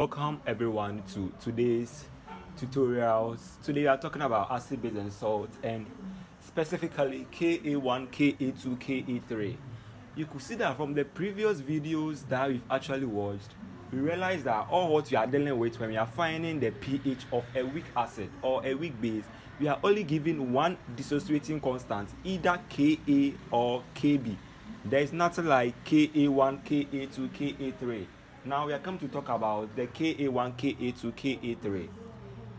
Welcome everyone to today's tutorials. Today we are talking about acid, base and salt, and specifically Ka1, Ka2, Ka3. You could see that from the previous videos that we've actually watched, we realized that all what we are dealing with when we are finding the pH of a weak acid or a weak base, we are only given one dissociating constant, either Ka or Kb. There is nothing like Ka1, Ka2, Ka3. Now we are come to talk about the Ka1, Ka2, Ka3.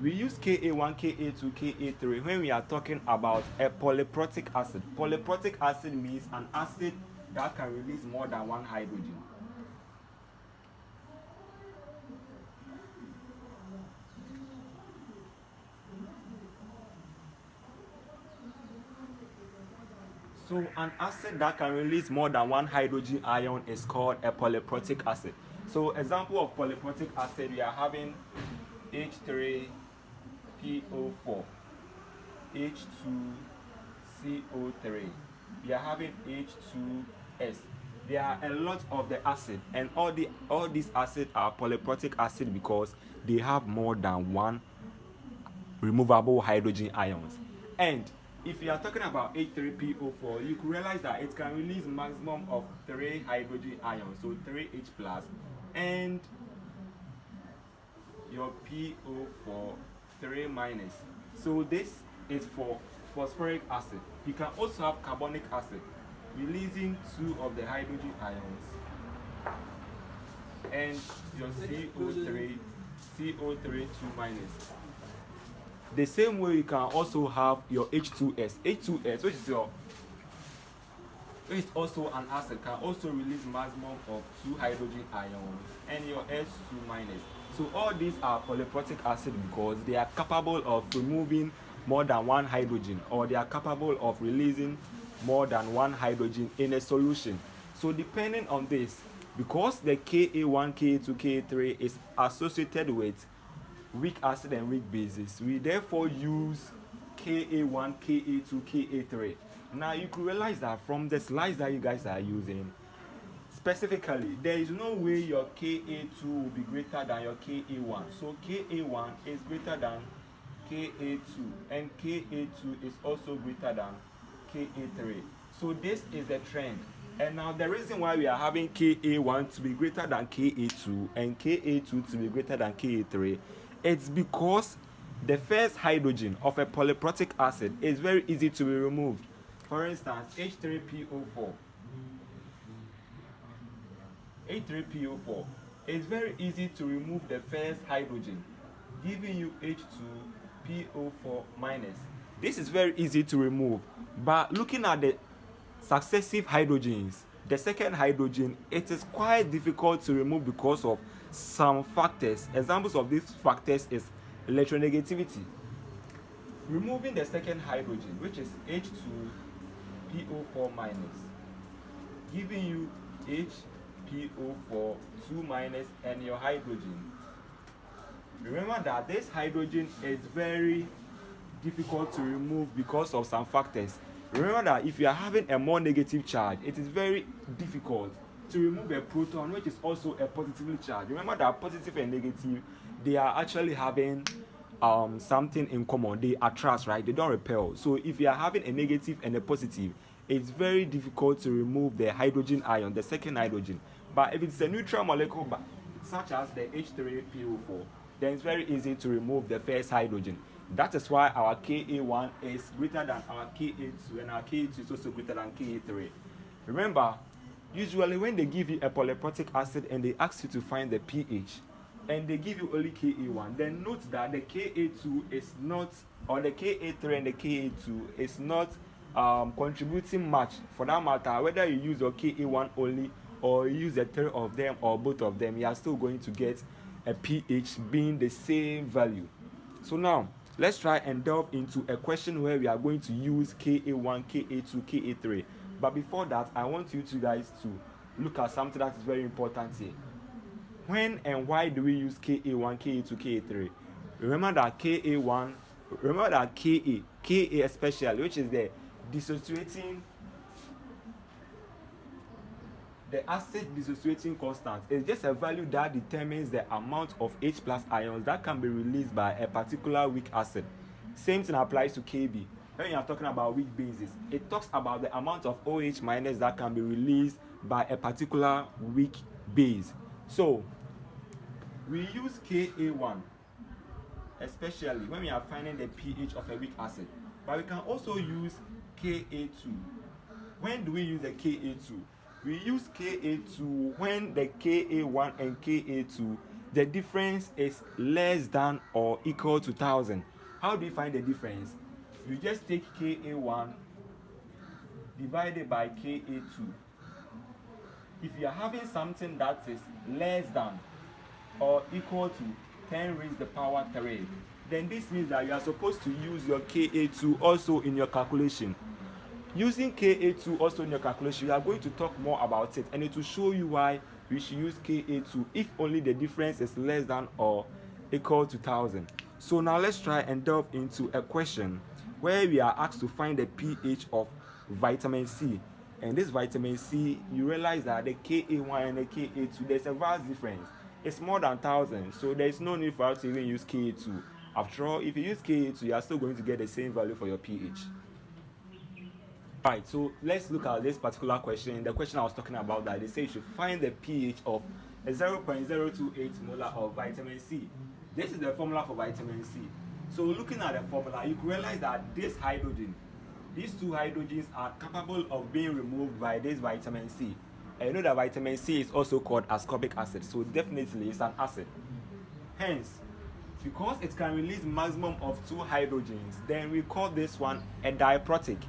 We use Ka1, Ka2, Ka3 when we are talking about a polyprotic acid. Polyprotic acid means an acid that can release more than one hydrogen. So an acid that can release more than one hydrogen ion is called a polyprotic acid. So example of polyprotic acid, we are having H3PO4, H2CO3. We are having H2S. There are a lot of the acid, and all these acids are polyprotic acid because they have more than one removable hydrogen ions. And if you are talking about H3PO4, you could realize that it can release maximum of 3 hydrogen ions, so 3H plus, and your PO4 3 minus. So this is for phosphoric acid. You can also have carbonic acid, releasing 2 of the hydrogen ions, and your CO3 2 minus. The same way you can also have your H2S. H2S, which is also an acid, can also release maximum of 2 hydrogen ions, and your S2 minus. So all these are polyprotic acid because they are capable of removing more than one hydrogen, or they are capable of releasing more than one hydrogen in a solution. So depending on this, because the Ka1, Ka2, Ka3 is associated with weak acid and weak bases, we therefore use Ka1, Ka2, Ka3. Now you could realize that from the slides that you guys are using, specifically, there is no way your Ka2 will be greater than your Ka1. So Ka1 is greater than Ka2, and Ka2 is also greater than Ka3. So this is the trend. And now the reason why we are having Ka1 to be greater than Ka2 and Ka2 to be greater than Ka3, it's because the first hydrogen of a polyprotic acid is very easy to be removed. For instance, H3PO4. H3PO4 is very easy to remove the first hydrogen, giving you H2PO4 minus. This is very easy to remove, but looking at the successive hydrogens, the second hydrogen, it is quite difficult to remove because of some factors. Examples of these factors is electronegativity. Removing the second hydrogen, which is H2PO4 minus, giving you HPO4 2 minus and your hydrogen. Remember that this hydrogen is very difficult to remove because of some factors. Remember that if you are having a more negative charge, it is very difficult to remove a proton which is also a positively charged. Remember that positive and negative, they are actually having something in common. They attract, right? They don't repel. So if you are having a negative and a positive, it's very difficult to remove the hydrogen ion, the second hydrogen. But if it's a neutral molecule such as the H3PO4, then it's very easy to remove the first hydrogen. That is why our Ka1 is greater than our Ka2, and our Ka2 is also greater than Ka3. Remember, usually when they give you a polyprotic acid and they ask you to find the pH, and they give you only Ka1, then note that the Ka2 is not, or the Ka3 and the Ka2 is not contributing much. For that matter, whether you use your Ka1 only or you use the 3 of them or both of them, you are still going to get a pH being the same value. So now let's try and delve into a question where we are going to use Ka1, Ka2, Ka3. But before that, I want you two guys to look at something that is very important here. When and why do we use Ka1, Ka2, Ka3? Remember that Ka especially, which is the dissociating the acid dissociating constant is just a value that determines the amount of H plus ions that can be released by a particular weak acid. Same thing applies to Kb. When you are talking about weak bases, it talks about the amount of OH minus that can be released by a particular weak base. So we use Ka1 especially when we are finding the pH of a weak acid, but we can also use Ka2. When do we use the Ka2? We use Ka2 when the Ka1 and Ka2, the difference is less than or equal to 1000. How do you find the difference? You just take Ka1 divided by Ka2. If you are having something that is less than or equal to 10 raised to the power 3, then this means that you are supposed to use your Ka2 also in your calculation. Using Ka2 also in your calculation, we are going to talk more about it, and it will show you why we should use Ka2 if only the difference is less than or equal to 1000. So now let's try and delve into a question where we are asked to find the pH of vitamin C. And this vitamin C, you realize that the Ka1 and the Ka2, there's a vast difference. It's more than 1000, so there's no need for us to even use Ka2. After all, if you use Ka2, you are still going to get the same value for your pH. Right, so let's look at this particular question. The question I was talking about, that they say you should find the pH of a 0.028 molar of vitamin C. This is the formula for vitamin C. So looking at the formula, you can realize that this hydrogen, these two hydrogens are capable of being removed by this vitamin C. And you know that vitamin C is also called ascorbic acid, so definitely it's an acid. Hence, because it can release maximum of 2 hydrogens, then we call this one a diprotic.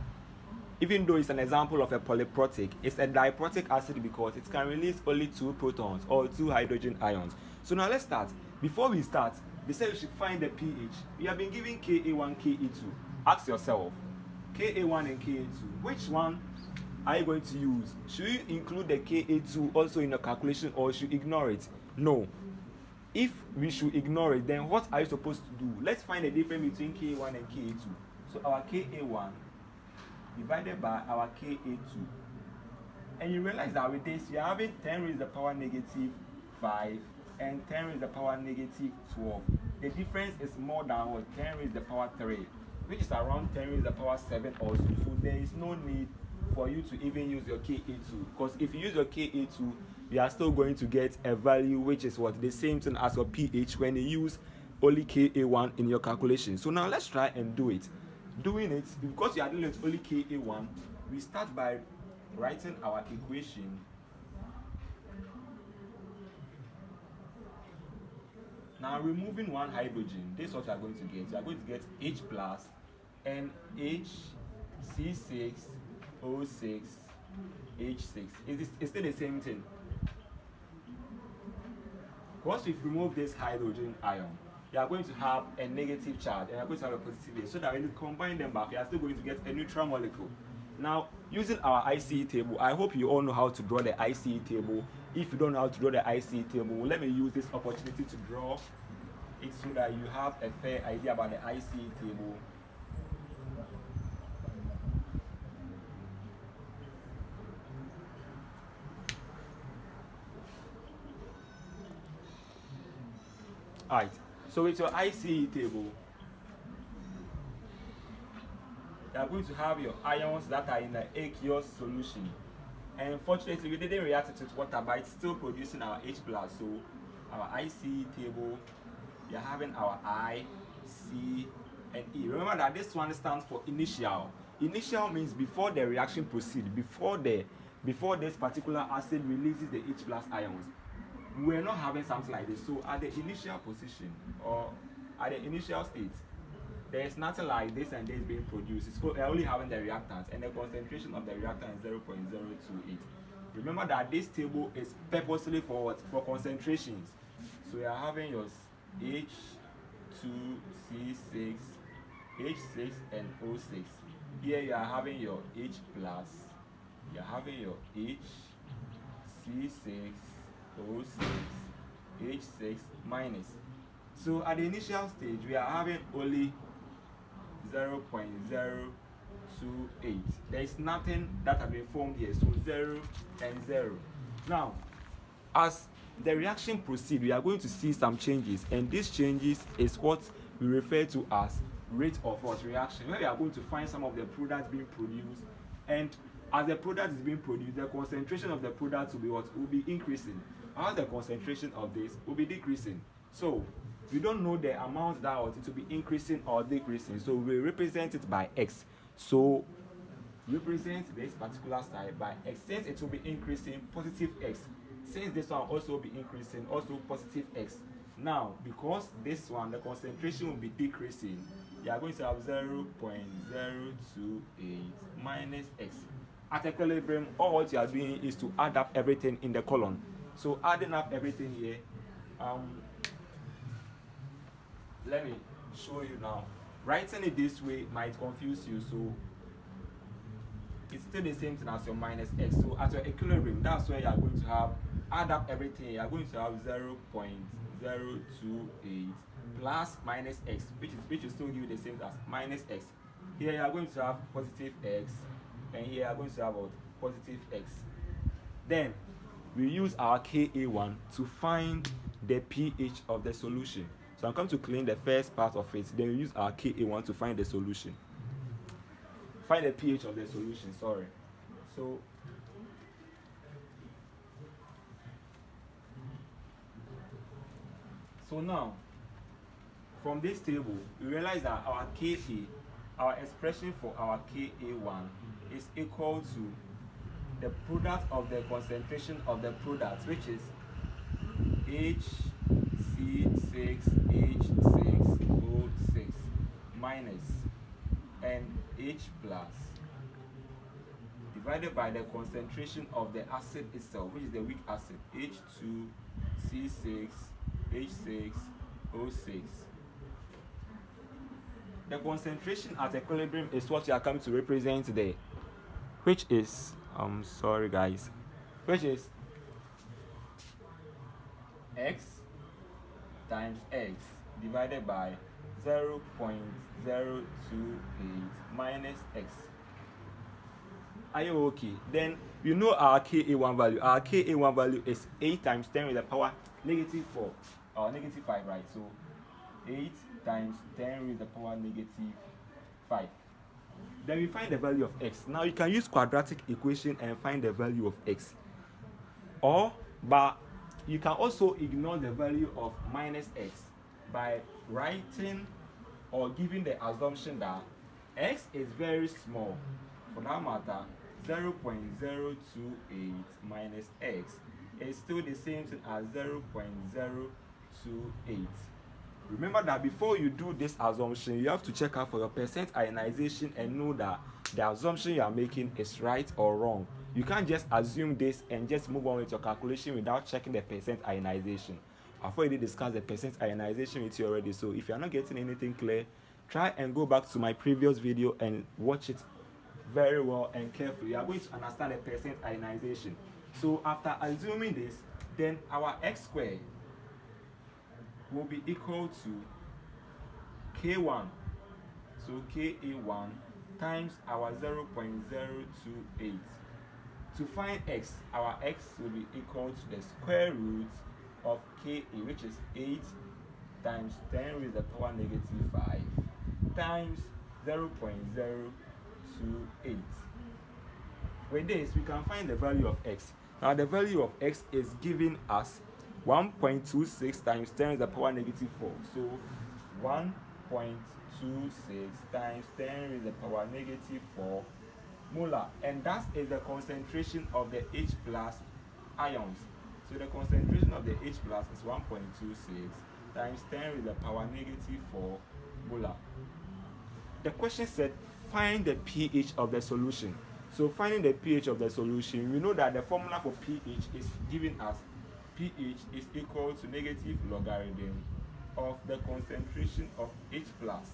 Even though it's an example of a polyprotic, it's a diprotic acid because it can release only 2 protons or 2 hydrogen ions. So now let's start. Before we start, they say we should find the pH. We have been given Ka1, Ka2. Ask yourself, Ka1 and Ka2, which one are you going to use? Should you include the Ka2 also in your calculation, or should you ignore it? No. If we should ignore it, then what are you supposed to do? Let's find the difference between Ka1 and Ka2. So our Ka1 divided by our Ka2. And you realize that with this, you are having 10 raised to the power negative 5 and 10 raised to the power negative 12. The difference is more than what? 10 raised to the power 3, which is around 10 raised to the power 7 also. So there is no need for you to even use your Ka2, because if you use your Ka2, you are still going to get a value which is what? The same thing as your pH when you use only Ka1 in your calculation. So now let's try and do it. Doing it, because you are dealing with only Ka1, we start by writing our equation. Now removing 1 hydrogen, this is what you are going to get. You are going to get H plus and HC6O6 H6. It's still the same thing. Once we've removed this hydrogen ion, you are going to have a negative charge and you are going to have a positive base, so that when you combine them back, you are still going to get a neutral molecule. Now, using our ICE table, I hope you all know how to draw the ICE table. If you don't know how to draw the ICE table, let me use this opportunity to draw it so that you have a fair idea about the ICE table. Alright, so with your ICE table, you are going to have your ions that are in the aqueous solution. And unfortunately, we didn't react it with water, but it's still producing our H plus. So our ICE table, you're having our I, C, and E. Remember that this one stands for initial. Initial means before the reaction proceeds, before this particular acid releases the H plus ions. We're not having something like this. So at the initial position or at the initial state, there's nothing like this and this being produced. It's only having the reactant, and the concentration of the reactant is 0.028. Remember that this table is purposely for what? For concentrations. So you are having your H2C6, H6, and O6. Here you are having your H plus, you are having your HC6, O6, H6 minus. So at the initial stage, we are having only 0.028 0.028. There is nothing that have been formed here, so 0 and 0. Now, as the reaction proceeds, we are going to see some changes, and these changes is what we refer to as rate of what reaction, where we are going to find some of the products being produced, and as the product is being produced, the concentration of the product will be what will be increasing, while the concentration of this will be decreasing. So we don't know the amount that it will be increasing or decreasing, so we represent it by x. So represent this particular side by x. Since it will be increasing, positive x. Since this one also will be increasing, also positive x. Now, because this one, the concentration will be decreasing, you are going to have 0.028 minus x. At equilibrium, all what you are doing is to add up everything in the column. So adding up everything here, let me show you now. Writing it this way might confuse you, so it's still the same thing as your minus x. So at your equilibrium, that's where you are going to have, add up everything, you are going to have 0.028 plus minus x, which will still give you the same as minus x. Here you are going to have positive x, and here you are going to have positive x. Then we use our Ka1 to find the pH of the solution. So I'm going to clean the first part of it, then we use our Ka1 to find the solution. Find the pH of the solution, sorry. So now, from this table, we realize that our Ka, our expression for our Ka1 is equal to the product of the concentration of the product, which is HC6H6O6 minus NH plus divided by concentration of the acid itself, which is the weak acid, H2C6H6O6. The concentration at equilibrium is what you are coming to represent there, which is which is x times x divided by 0.028 minus x. Are you okay? Then you know our Ka1 value. Our Ka1 value is 8 times 10 with the power negative 4 or negative 5, right? So 8 times 10 with the power negative 5. Then we find the value of x. Now you can use quadratic equation and find the value of x. But you can also ignore the value of minus x by writing or giving the assumption that x is very small. For that matter, 0.028 minus x is still the same thing as 0.028. Remember that before you do this assumption, you have to check out for your percent ionization and know that the assumption you are making is right or wrong. You can't just assume this and just move on with your calculation without checking the percent ionization. I've already discussed the percent ionization with you already, so if you're not getting anything clear, try and go back to my previous video and watch it very well and carefully. You are going to understand the percent ionization. So after assuming this, then our x squared will be equal to K1. So Ka1 times our 0.028. To find x, our x will be equal to the square root of Ka, which is 8 times 10 with the power negative 5 times 0.028. With this, we can find the value of x. Now the value of x is giving us 1.26 times 10 to the power negative 4. So 1.26 times 10 to the power negative 4 molar. And that is the concentration of the H plus ions. So the concentration of the H plus is 1.26 times 10 to the power negative 4 molar. The question said find the pH of the solution. So finding the pH of the solution, we know that the formula for pH is giving us pH is equal to negative logarithm of the concentration of H plus,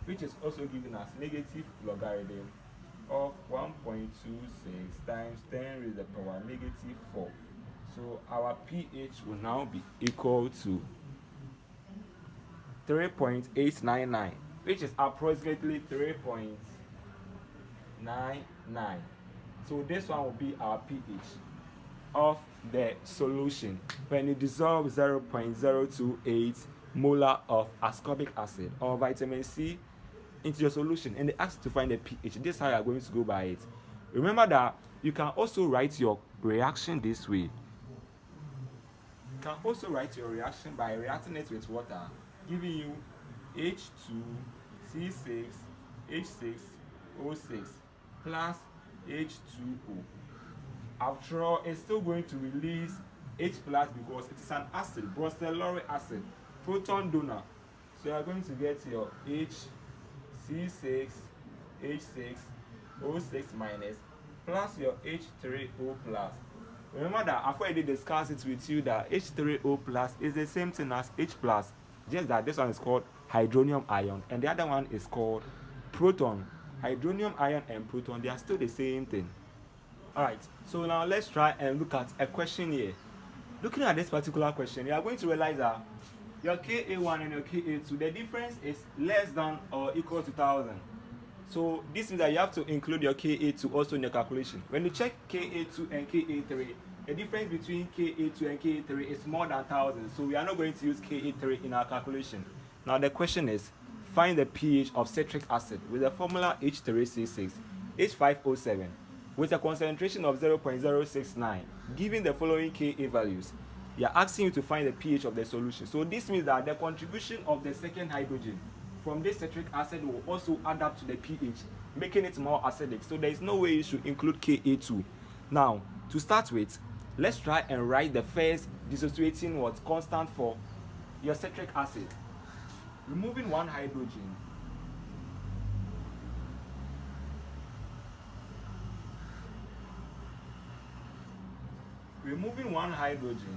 which is also giving us negative logarithm of 1.26 times 10 to the power negative 4. So our pH will now be equal to 3.899, which is approximately 3.8 So this one will be our pH of the solution when you dissolve 0.028 molar of ascorbic acid or vitamin C into your solution, and they ask to find the pH. This is how you are going to go by it. Remember that you can also write your reaction this way. You can also write your reaction by reacting it with water, giving you H2C6H6O6 plus H2O. After all, it's still going to release H plus because it is an acid, bromelloric acid, proton donor. So you are going to get your HC6H6O6 minus plus your H3O plus. Remember that I've already discussed it with you that H3O plus is the same thing as H plus, just that this one is called hydronium ion and the other one is called proton. Hydronium ion and proton, they are still the same thing. Alright, so now let's try and look at a question here. Looking at this particular question, you are going to realize that your Ka1 and your Ka2, the difference is less than or equal to 1000. So this means that you have to include your Ka2 also in your calculation. When you check Ka2 and Ka3, the difference between Ka2 and Ka3 is more than 1000. So we are not going to use Ka3 in our calculation. Now the question is, find the pH of citric acid with the formula H3C6H5O7 with a concentration of 0.069, given the following Ka values. They are asking you to find the pH of the solution. So this means that the contribution of the second hydrogen from this citric acid will also add up to the pH, making it more acidic. So there is no way you should include Ka2. Now, to start with, let's try and write the first dissociating constant for your citric acid. Removing one hydrogen,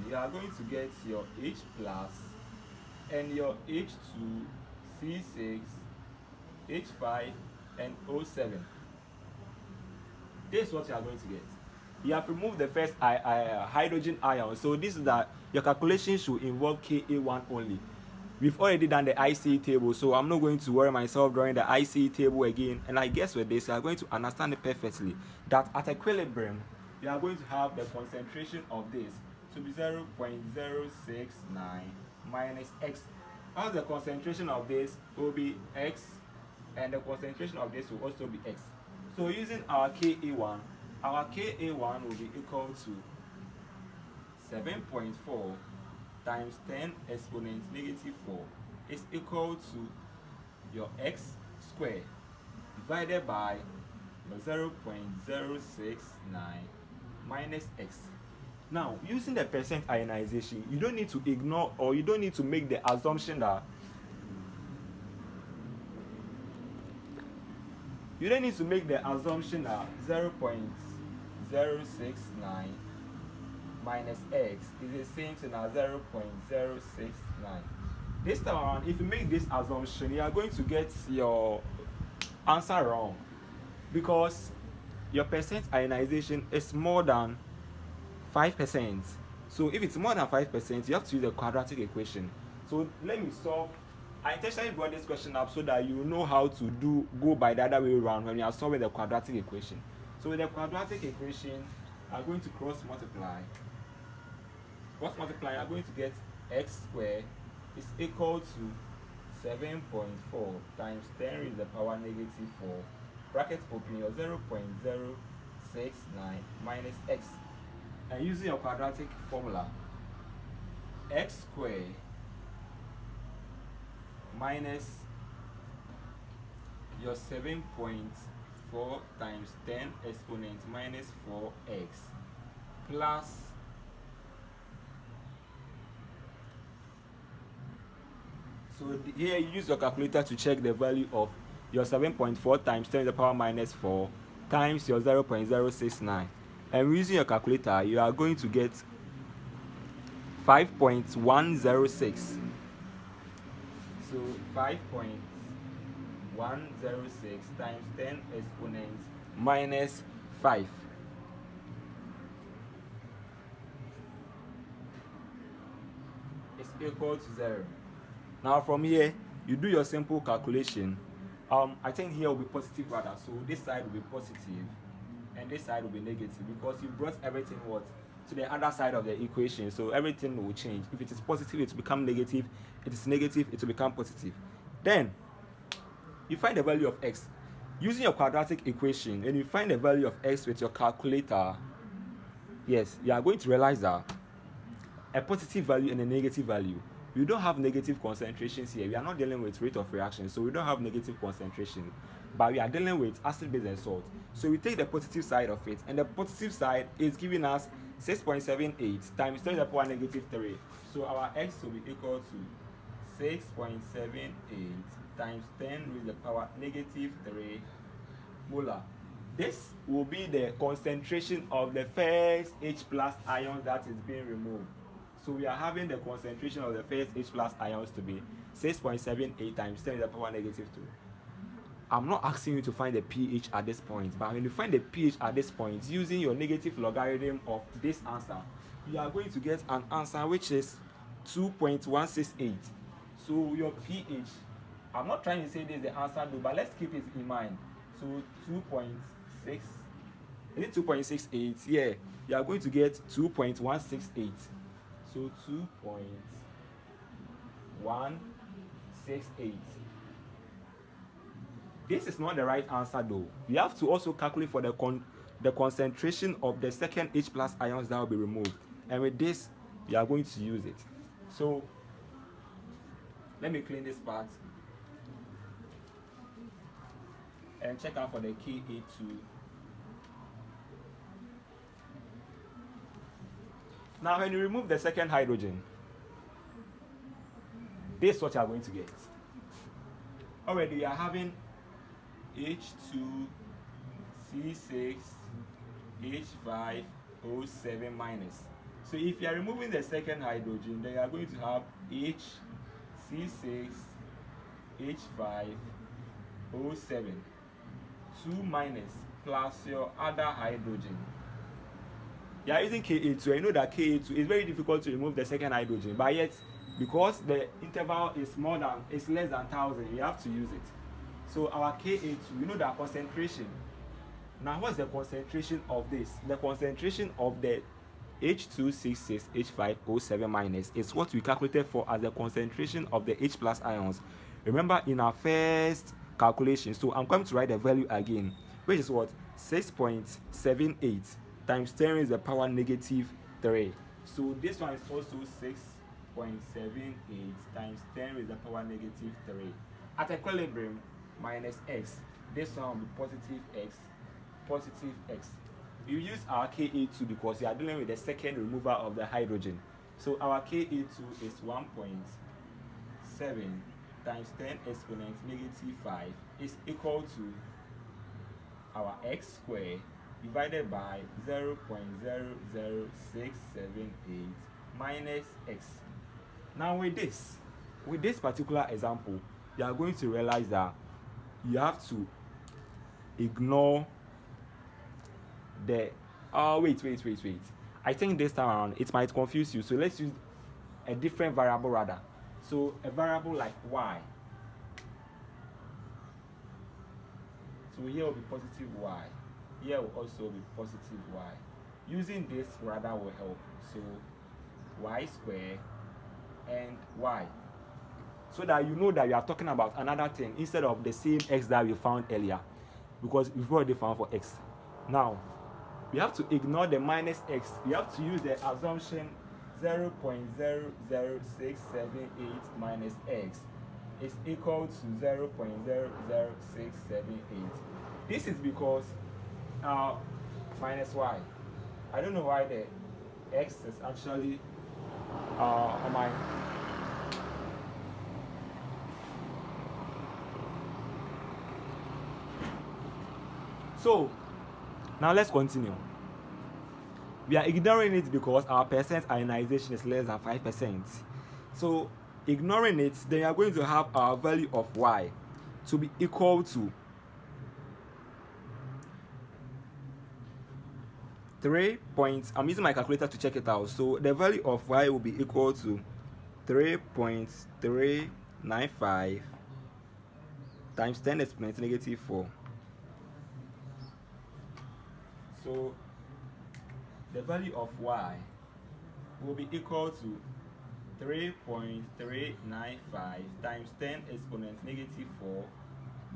you are going to get your H plus and your H2C6, H5 and O7. This is what you are going to get. You have removed the first hydrogen ion, so this is that your calculation should involve Ka1 only. We've already done the IC table, so I'm not going to worry myself drawing the IC table again. And I guess with this, you are going to understand it perfectly. That at equilibrium, you are going to have the concentration of this to be 0.069 minus X. As the concentration of this will be X, and the concentration of this will also be X. So using our Ka1 will be equal to 7.4 times 10 exponent negative 4 is equal to your x squared divided by your 0.069 minus x. Now, using the percent ionization, you don't need to ignore or you don't need to make the assumption that 0.069 minus x is the same thing as 0.069. This time around, if you make this assumption, you are going to get your answer wrong because your percent ionization is more than 5%. So if it's more than 5%, you have to use the quadratic equation. So let me solve. I intentionally brought this question up so that you know how to go by the other way around when you are solving the quadratic equation. So with the quadratic equation, I'm going to cross multiply. You are going to get x squared is equal to 7.4 times 10 raised to the power negative 4, bracket open, your 0.069 minus x. And using your quadratic formula, x squared minus your 7.4 times 10 exponent minus 4x plus here you use your calculator to check the value of your 7.4 times 10 to the power minus 4 times your 0.069, and using your calculator you are going to get 5.106. So 5.106 times 10 exponent minus 5 is equal to 0. Now from here, you do your simple calculation I think here will be positive rather. So this side will be positive, and this side will be negative because you brought everything what to the other side of the equation. So everything will change. If it is positive, it will become negative. It is negative, it will become positive. Then you find the value of x using your quadratic equation, and you find the value of x with your calculator. Yes, you are going to realize that a positive value and a negative value. We don't have negative concentrations here. We are not dealing with rate of reaction, so we don't have negative concentration. But we are dealing with acid, base, and salt. So we take the positive side of it, and the positive side is giving us 6.78 times 10 to the power negative 3. So our x will be equal to 6.78 times 10 to the power negative 3 molar. This will be the concentration of the first H plus ion that is being removed. So we are having the concentration of the first H plus ions to be 6.78 times 10 to the power negative 2. I'm not asking you to find the pH at this point, but when you find the pH at this point using your negative logarithm of this answer, you are going to get an answer which is 2.168. So your pH, I'm not trying to say this is the answer though, but let's keep it in mind. So 2.6, is it 2.68? Yeah, you are going to get 2.168. So 2.168. This is not the right answer though. We have to also calculate for the concentration of the second H plus ions that will be removed. And with this, we are going to use it. So let me clean this part and check out for the Ka2. Now when you remove the second hydrogen, this is what you are going to get. Already you are having H2C6H5O7 minus. So if you are removing the second hydrogen, then you are going to have HC6H5O7 2 minus plus your other hydrogen. You are using Ka2. I know that Ka2 is very difficult to remove the second hydrogen, but yet because the interval is less than 1,000, you have to use it. So our Ka2, we know that concentration. Now what's the concentration of this? The concentration of the H266H5O7 minus is what we calculated for as the concentration of the H plus ions. Remember in our first calculation, so I'm going to write the value again, which is what? 6.78 times 10 raised to the power negative 3. So this one is also 6.78 times 10 raised to the power negative 3. At equilibrium, minus x. This one will be positive x, positive x. You use our Ka2 because you are dealing with the second removal of the hydrogen. So our Ka2 is 1.7 times 10 exponent negative 5 is equal to our x squared divided by 0.00678 minus x. Now with this particular example, you are going to realize that you have to ignore the wait. I think this time around it might confuse you, so let's use a different variable rather. So a variable like y. So here will be positive y. Here will also be positive y. Using this rather will help. So y squared and y. So that you know that you are talking about another thing instead of the same x that we found earlier, because we've already found for x. Now we have to ignore the minus x. We have to use the assumption 0.00678 minus x is equal to 0.00678. This is because minus y. I don't know why the x is actually on my. So now let's continue. We are ignoring it because our percent ionization is less than 5%. So ignoring it, then we are going to have our value of y to be equal to 3 points. I'm using my calculator to check it out. So the value of y will be equal to 3.395 times 10 exponent negative 4. So the value of y will be equal to 3.395 times 10 exponent negative 4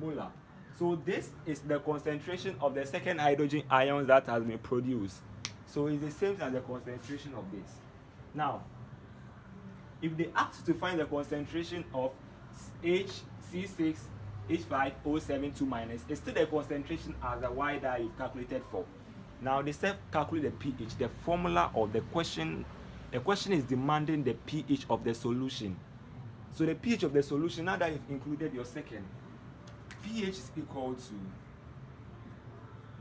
molar. So this is the concentration of the second hydrogen ions that has been produced. So it's the same as the concentration of this. Now, if they ask you to find the concentration of HC6H5O72-, it's still the concentration as the y that you've calculated for. Now they said calculate the pH. The formula or the question is demanding the pH of the solution. So the pH of the solution, now that you've included your second, pH is equal to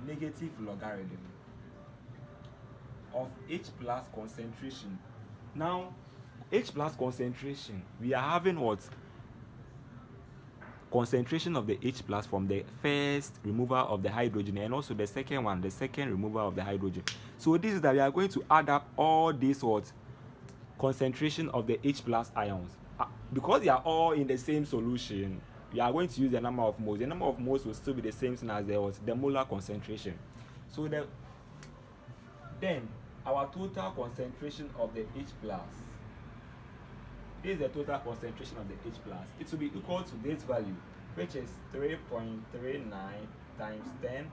negative logarithm of H plus concentration. Now H plus concentration, we are having what? Concentration of the H plus from the first removal of the hydrogen, and also the second one, the second removal of the hydrogen. So this is that we are going to add up all these what? Concentration of the H plus ions. Because they are all in the same solution, we are going to use the number of moles. The number of moles will still be the same thing as the molar concentration. So then our total concentration of the H plus, this is the total concentration of the H plus. It will be equal to this value, which is 3.39 times 10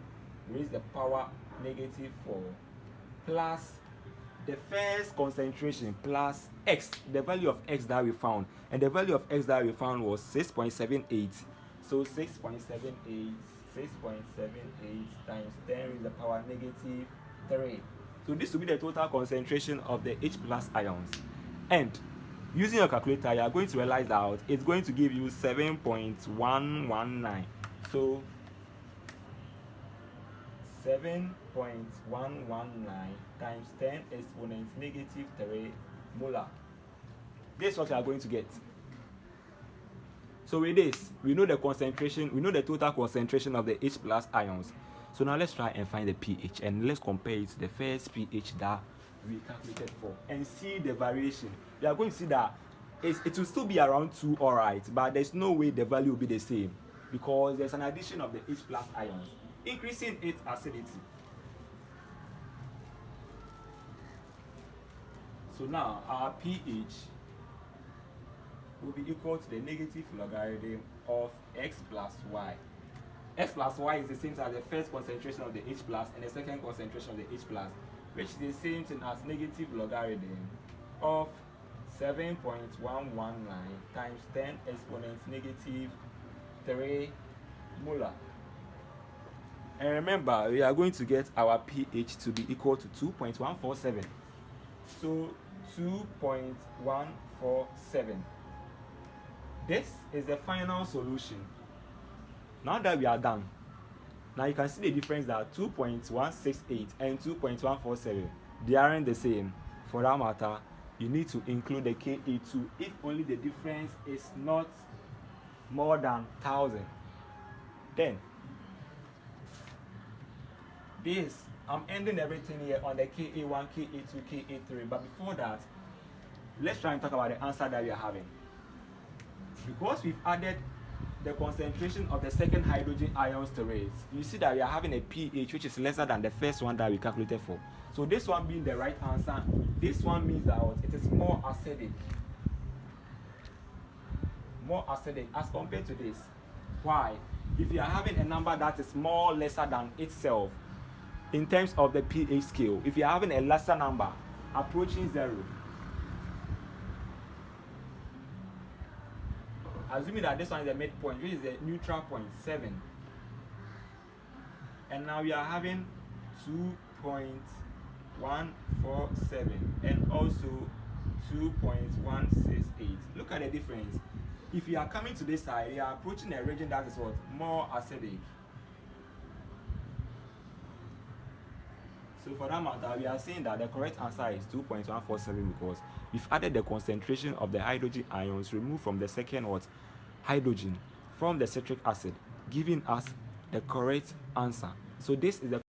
raised to the power negative 4 plus the first concentration plus x, the value of x that we found. And the value of x that we found was 6.78. So 6.78 times 10 raised to the power negative 3. So this will be the total concentration of the H plus ions. And using your calculator, you are going to realize that it's going to give you 7.119. So 7.119 times 10 exponent negative 3 molar. This is what you are going to get. So with this, we know the concentration, we know the total concentration of the H plus ions. So now let's try and find the pH, and let's compare it to the first pH that we calculated for and see the variation. We are going to see that it will still be around 2, alright, but there's no way the value will be the same because there's an addition of the H plus ions, increasing its acidity. So now our pH will be equal to the negative logarithm of x plus y. X plus y is the same as the first concentration of the H plus and the second concentration of the H plus, which is the same thing as negative logarithm of 7.119 times 10 exponent negative 3 molar. And remember, we are going to get our pH to be equal to 2.147. So 2.147. This is the final solution. Now that we are done, now you can see the difference that 2.168 and 2.147, they aren't the same. For that matter, you need to include the Ka2 if only the difference is not more than 1,000. Then this, I'm ending everything here on the Ka1, Ka2, Ka3. But before that, let's try and talk about the answer that we are having. Because we've added the concentration of the second hydrogen ions to it, you see that we are having a pH which is lesser than the first one that we calculated for. So this one being the right answer, this one means that it is more acidic. More acidic as compared to this. Why? If you are having a number that is more lesser than itself in terms of the pH scale, if you are having a lesser number approaching 0, assuming that this one is the midpoint, which is the neutral point, 7. And now we are having 2.147 and also 2.168. Look at the difference. If you are coming to this side, you are approaching a region that is what? More acidic. So for that matter, we are saying that the correct answer is 2.147 because we've added the concentration of the hydrogen ions removed from the second hydrogen from the citric acid, giving us the correct answer. So this is the